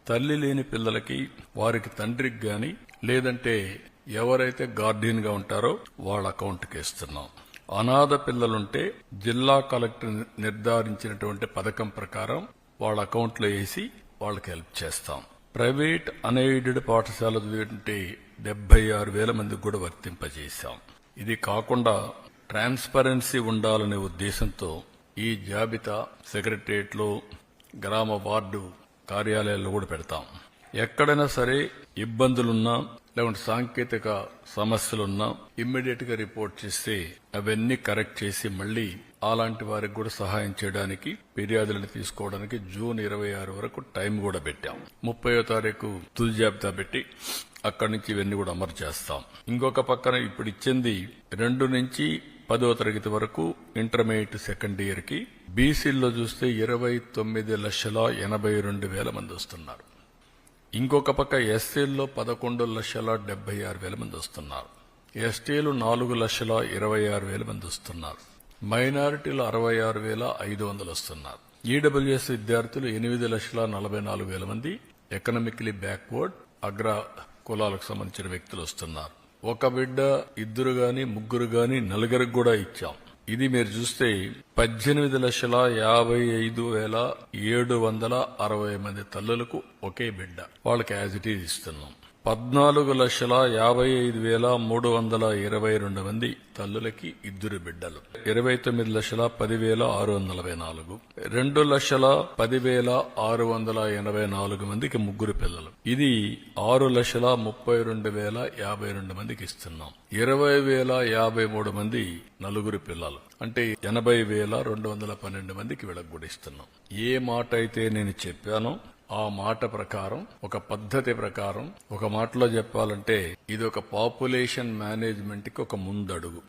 తల్లి లేని పిల్లలకి వారికి తండ్రికి గాని లేదంటే ఎవరైతే గార్డియన్ గా ఉంటారో వాళ్ళ అకౌంట్కి ఇస్తున్నాం. అనాథ పిల్లలుంటే జిల్లా కలెక్టర్ నిర్ధారించినటువంటి పథకం ప్రకారం వాళ్ళ అకౌంట్లో వేసి వాళ్ళకి హెల్ప్ చేస్తాం. ప్రైవేట్ అన్ఎయిడెడ్ పాఠశాల చదివింటే 76,000 మందికి కూడా వర్తింపజేశాం. ఇది కాకుండా ట్రాన్స్పరెన్సీ ఉండాలనే ఉద్దేశంతో ఈ జాబితా సెక్రటరియట్లో, గ్రామ వార్డు కార్యాలయాల్లో కూడా పెడతాం. ఎక్కడైనా సరే ఇబ్బందులున్నా లేకుంటే సాంకేతిక సమస్యలున్నా ఇమ్మీడియట్ గా రిపోర్ట్ చేస్తే అవన్నీ కరెక్ట్ చేసి మళ్లీ అలాంటి వారికి కూడా సహాయం చేయడానికి ఫిర్యాదులను తీసుకోవడానికి జూన్ 26 వరకు టైం కూడా పెట్టాం. 30వ తారీఖు తుది జాబితా పెట్టి అక్కడి నుంచి ఇవన్నీ కూడా అమలు చేస్తాం. ఇంకొక పక్కన ఇప్పుడు ఇచ్చింది 2 నుంచి 10వ తరగతి వరకు ఇంటర్మీడియట్ సెకండ్ ఇయర్ కి బీసీల్లో చూస్తే 29,82,000 మంది వస్తున్నారు. ఇంకొక పక్క ఎస్సీల్లో 11,76,000 మంది వస్తున్నారు. ఎస్టీలు 4,26,000 మంది వస్తున్నారు. మైనారిటీలు 66,500 వస్తున్నారు. ఈడబ్ల్యూఎస్ విద్యార్థులు 8,44,000 మంది ఎకనామికలీ బ్యాక్వర్డ్ అగ్ర కులాలకు సంబంధించిన వ్యక్తులు వస్తున్నారు. ఒక బిడ్డ, ఇద్దరు గాని, ముగ్గురు గాని, నలుగురికి కూడా ఇచ్చాం. ఇది మీరు చూస్తే 18,55,760 మంది తల్లులకు ఒకే బిడ్డ, వాళ్ళకి యాజ్ ఇట్ ఈజ్ ఇస్తున్నాం. 14,55,322 మంది తల్లులకి ఇద్దరు బిడ్డలు, 29,10,644, 2,10,684 మందికి ముగ్గురు పిల్లలు. ఇది 6,32,052 మందికి ఇస్తున్నాం. 20,053 మంది నలుగురు పిల్లలు, అంటే 80,212 మందికి వీళ్ళకి కూడా ఇస్తున్నాం. ఏ మాట అయితే నేను చెప్పానో ఆ మాట ప్రకారం, ఒక పద్ధతి ప్రకారం, ఒక మాటలో చెప్పాలంటే ఇది ఒక పాపులేషన్ మేనేజ్మెంట్ కి ఒక ముందడుగు.